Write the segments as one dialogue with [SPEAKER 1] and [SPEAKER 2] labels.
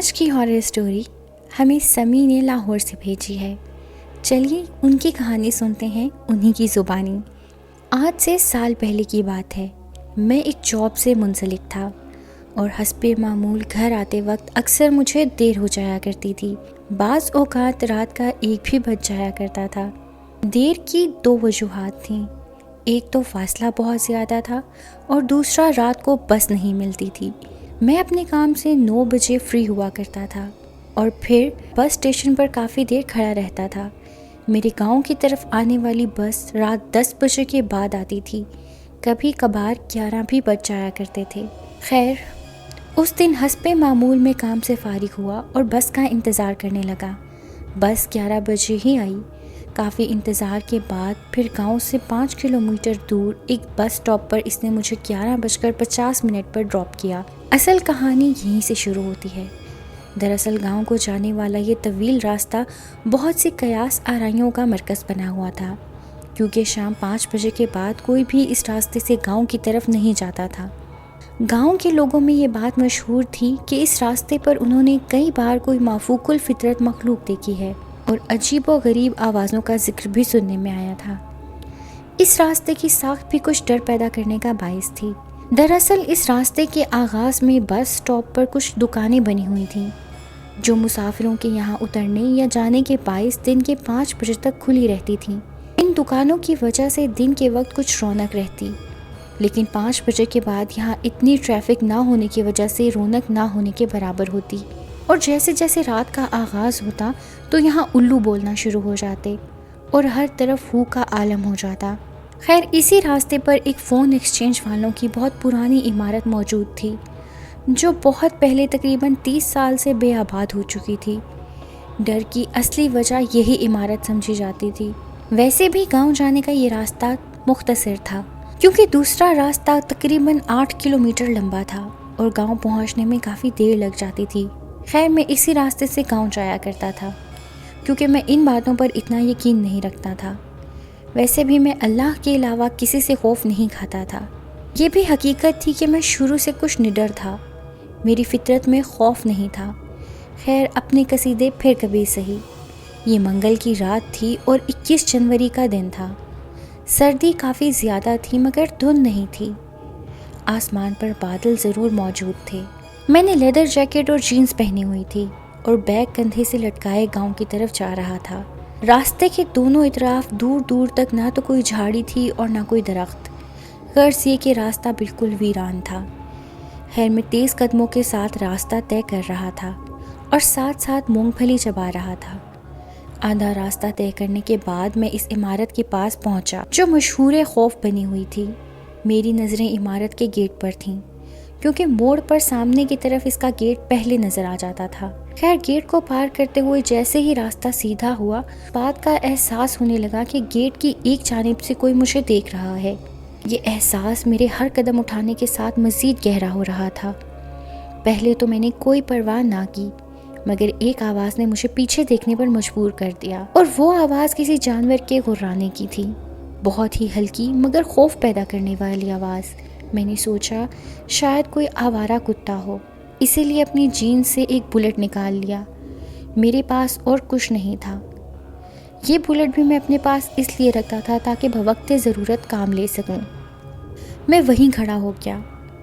[SPEAKER 1] آج کی horror story ہمیں سمی نے لاہور سے بھیجی ہے۔ چلیے ان کی کہانی سنتے ہیں انہی کی زبانی۔ آج سے سال پہلے کی بات ہے۔ میں ایک جاب سے منسلک تھا اور حسب معمول گھر آتے وقت اکثر مجھے دیر ہو جایا کرتی تھی۔ بعض اوقات رات کا 1 بھی بج جایا کرتا تھا۔ دیر کی 2 وجوہات تھیں۔ ایک تو فاصلہ بہت زیادہ تھا اور دوسرا رات کو بس نہیں ملتی تھی۔ میں اپنے کام سے 9 بجے فری ہوا کرتا تھا اور پھر بس اسٹیشن پر کافی دیر کھڑا رہتا تھا۔ میرے گاؤں کی طرف آنے والی بس رات 10 بجے کے بعد آتی تھی، کبھی کبھار 11 بھی بج جایا کرتے تھے۔ خیر، اس دن حسب معمول میں کام سے فارغ ہوا اور بس کا انتظار کرنے لگا۔ بس 11 بجے ہی آئی۔ کافی انتظار کے بعد پھر گاؤں سے 5 کلومیٹر دور ایک بس سٹاپ پر اس نے مجھے 11:50 پر ڈراپ کیا۔ اصل کہانی یہیں سے شروع ہوتی ہے۔ دراصل گاؤں کو جانے والا یہ طویل راستہ بہت سی قیاس آرائیوں کا مرکز بنا ہوا تھا، کیونکہ شام 5 بجے کے بعد کوئی بھی اس راستے سے گاؤں کی طرف نہیں جاتا تھا۔ گاؤں کے لوگوں میں یہ بات مشہور تھی کہ اس راستے پر انہوں نے کئی بار کوئی مافوق الفطرت مخلوق دیکھی ہے اور عجیب و غریب آوازوں کا ذکر بھی سننے میں آیا تھا۔ اس راستے کی ساخت بھی کچھ ڈر پیدا کرنے کا باعث تھی۔ دراصل اس راستے کے آغاز میں بس سٹاپ پر کچھ دکانیں بنی ہوئی تھیں جو مسافروں کے یہاں اترنے یا جانے کے باعث دن کے 5 بجے تک کھلی رہتی تھیں۔ ان دکانوں کی وجہ سے دن کے وقت کچھ رونق رہتی، لیکن 5 بجے کے بعد یہاں اتنی ٹریفک نہ ہونے کی وجہ سے رونق نہ ہونے کے برابر ہوتی، اور جیسے جیسے رات کا آغاز ہوتا تو یہاں الو بولنا شروع ہو جاتے اور ہر طرف ہو کا عالم ہو جاتا۔ خیر، اسی راستے پر ایک فون ایکسچینج والوں کی بہت پرانی عمارت موجود تھی جو بہت پہلے تقریباً 30 سال سے بے آباد ہو چکی تھی۔ ڈر کی اصلی وجہ یہی عمارت سمجھی جاتی تھی۔ ویسے بھی گاؤں جانے کا یہ راستہ مختصر تھا، کیونکہ دوسرا راستہ تقریباً 8 کلومیٹر لمبا تھا اور گاؤں پہنچنے میں کافی دیر لگ جاتی تھی۔ خیر، میں اسی راستے سے گاؤں جایا کرتا تھا کیونکہ میں ان باتوں پر اتنا یقین نہیں رکھتا تھا۔ ویسے بھی میں اللہ کے علاوہ کسی سے خوف نہیں کھاتا تھا۔ یہ بھی حقیقت تھی کہ میں شروع سے کچھ نڈر تھا، میری فطرت میں خوف نہیں تھا۔ خیر، اپنے قصیدے پھر کبھی سہی۔ یہ منگل کی رات تھی اور 21 جنوری کا دن تھا۔ سردی کافی زیادہ تھی مگر دھند نہیں تھی۔ آسمان پر بادل ضرور موجود تھے۔ میں نے لیدر جیکٹ اور جینز پہنی ہوئی تھی اور بیگ کندھے سے لٹکائے گاؤں کی طرف جا رہا تھا۔ راستے کے دونوں اطراف دور دور تک نہ تو کوئی جھاڑی تھی اور نہ کوئی درخت، غرض یہ کہ راستہ بالکل ویران تھا۔ خیر، میں تیز قدموں کے ساتھ راستہ طے کر رہا تھا اور ساتھ ساتھ مونگ پھلی چبا رہا تھا۔ آدھا راستہ طے کرنے کے بعد میں اس عمارت کے پاس پہنچا جو مشہور خوف بنی ہوئی تھی۔ میری نظریں عمارت کے گیٹ پر تھیں کیونکہ موڑ پر سامنے کی طرف اس کا گیٹ پہلے نظر آ جاتا تھا۔ خیر، گیٹ کو پار کرتے ہوئے جیسے ہی راستہ سیدھا ہوا، بات کا احساس ہونے لگا کہ گیٹ کی ایک جانب سے کوئی مجھے دیکھ رہا ہے۔ یہ احساس میرے ہر قدم اٹھانے کے ساتھ مزید گہرا ہو رہا تھا۔ پہلے تو میں نے کوئی پرواہ نہ کی، مگر ایک آواز نے مجھے پیچھے دیکھنے پر مجبور کر دیا، اور وہ آواز کسی جانور کے غرانے کی تھی، بہت ہی ہلکی مگر خوف پیدا کرنے والی آواز۔ میں نے سوچا شاید کوئی آوارہ کتا ہو، اسی لیے اپنی جینز سے ایک بلٹ نکال لیا۔ میرے پاس اور کچھ نہیں تھا۔ یہ بلٹ بھی میں اپنے پاس اس لیے رکھتا تھا تاکہ بوقت ضرورت کام لے سکوں۔ میں وہیں کھڑا ہو گیا۔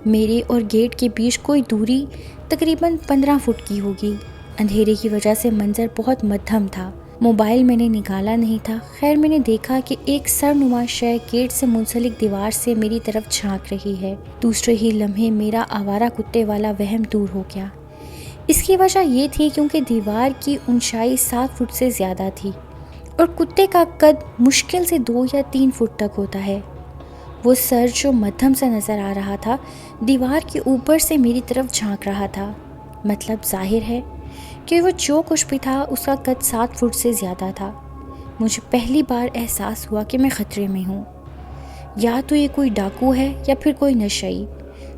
[SPEAKER 1] میرے اور گیٹ کے بیچ کوئی دوری تقریباً 15 فٹ کی ہوگی۔ اندھیرے کی وجہ سے منظر بہت مدھم تھا۔ موبائل میں نے نکالا نہیں تھا۔ خیر، میں نے دیکھا کہ ایک سرنما شے گیٹ سے منسلک دیوار سے میری طرف جھانک رہی ہے۔ دوسرے ہی لمحے میرا آوارہ کتے والا وہم دور ہو گیا۔ اس کی وجہ یہ تھی کیونکہ دیوار کی اونچائی 7 فٹ سے زیادہ تھی اور کتے کا قد مشکل سے 2 یا 3 فٹ تک ہوتا ہے۔ وہ سر جو مدھم سا نظر آ رہا تھا دیوار کے اوپر سے میری طرف جھانک رہا تھا، مطلب ظاہر ہے کہ وہ جو کچھ بھی تھا اس کا قد 7 فٹ سے زیادہ تھا۔ مجھے پہلی بار احساس ہوا کہ میں خطرے میں ہوں۔ یا تو یہ کوئی ڈاکو ہے یا پھر کوئی نشئی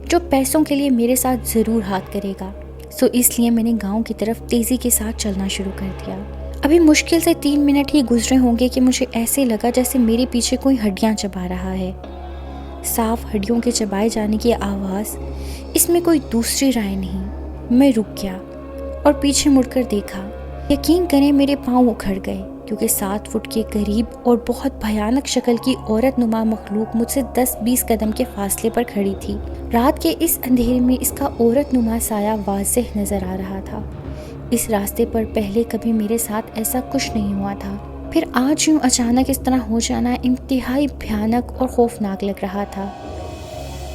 [SPEAKER 1] جو پیسوں کے لیے میرے ساتھ ضرور ہاتھ کرے گا۔ اس لیے میں نے گاؤں کی طرف تیزی کے ساتھ چلنا شروع کر دیا۔ ابھی مشکل سے 3 منٹ ہی گزرے ہوں گے کہ مجھے ایسے لگا جیسے میرے پیچھے کوئی ہڈیاں چبا رہا ہے۔ صاف ہڈیوں کے چبائے جانے کی آواز، اس میں کوئی دوسری رائے نہیں۔ میں رک گیا اور پیچھے مڑ کر دیکھا۔ یقین کریں میرے پاؤں اکھڑ گئے، کیونکہ 7 فٹ کے قریب اور بہت بھیانک شکل کی عورت نما مخلوق مجھ سے 10-20 قدم کے فاصلے پر کھڑی تھی۔ رات کے اس اندھیرے میں اس کا عورت نما سایہ واضح نظر آ رہا تھا۔ اس راستے پر پہلے کبھی میرے ساتھ ایسا کچھ نہیں ہوا تھا، پھر آج یوں اچانک اس طرح ہو جانا انتہائی بھیانک اور خوفناک لگ رہا تھا۔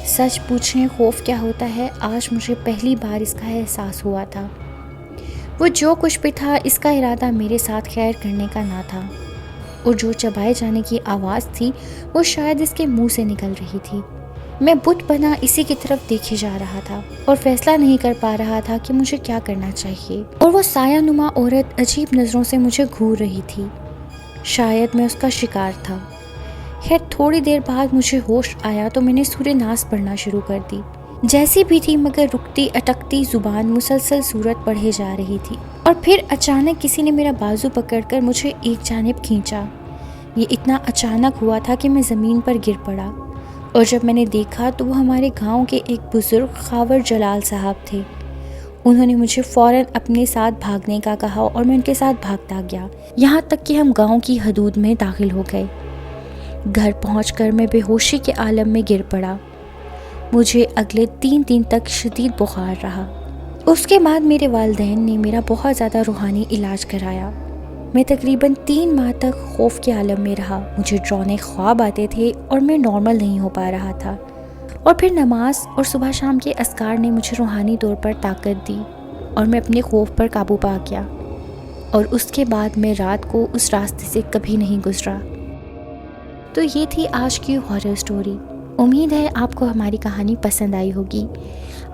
[SPEAKER 1] سچ پوچھیں خوف کیا ہوتا ہے، آج مجھے پہلی بار اس کا احساس ہوا تھا۔ وہ جو کچھ بھی تھا اس کا ارادہ میرے ساتھ خیر کرنے کا نہ تھا، اور جو چبائے جانے کی آواز تھی وہ شاید اس کے منہ سے نکل رہی تھی۔ میں بت بنا اسی کی طرف دیکھے جا رہا تھا اور فیصلہ نہیں کر پا رہا تھا کہ مجھے کیا کرنا چاہیے، اور وہ سایہ نما عورت عجیب نظروں سے مجھے گھور رہی تھی۔ شاید میں اس کا شکار تھا۔ خیر تھوڑی دیر بعد مجھے ہوش آیا تو میں نے سورہ ناس پڑھنا شروع کر دی۔ جیسی بھی تھی مگر رکتی اٹکتی زبان مسلسل سورت پڑھے جا رہی تھی، اور پھر اچانک کسی نے میرا بازو پکڑ کر مجھے ایک جانب کھینچا۔ یہ اتنا اچانک ہوا تھا کہ میں زمین پر گر پڑا، اور جب میں نے دیکھا تو وہ ہمارے گاؤں کے ایک بزرگ خاور جلال صاحب تھے۔ انہوں نے مجھے فوراً اپنے ساتھ بھاگنے کا کہا اور میں ان کے ساتھ بھاگتا گیا، یہاں تک کہ ہم گاؤں کی حدود میں داخل ہو گئے۔ گھر پہنچ کر میں بے ہوشی کے عالم میں گر پڑا۔ مجھے اگلے 3 دن تک شدید بخار رہا۔ اس کے بعد میرے والدین نے میرا بہت زیادہ روحانی علاج کرایا۔ میں تقریباً 3 ماہ تک خوف کے عالم میں رہا۔ مجھے ڈراؤنے خواب آتے تھے اور میں نارمل نہیں ہو پا رہا تھا، اور پھر نماز اور صبح شام کے اذکار نے مجھے روحانی طور پر طاقت دی اور میں اپنے خوف پر قابو پا گیا، اور اس کے بعد میں رات کو اس راستے سے کبھی نہیں گزرا۔ تو یہ تھی آج کی ہارر سٹوری۔ امید ہے آپ کو ہماری کہانی پسند آئی ہوگی۔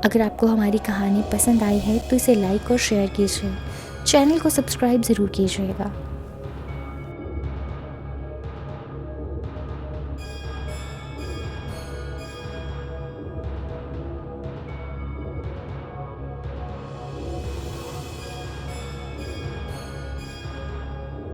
[SPEAKER 1] اگر آپ کو ہماری کہانی پسند آئی ہے تو اسے لائک اور شیئر کیجیے، چینل کو سبسکرائب ضرور کیجیے گا۔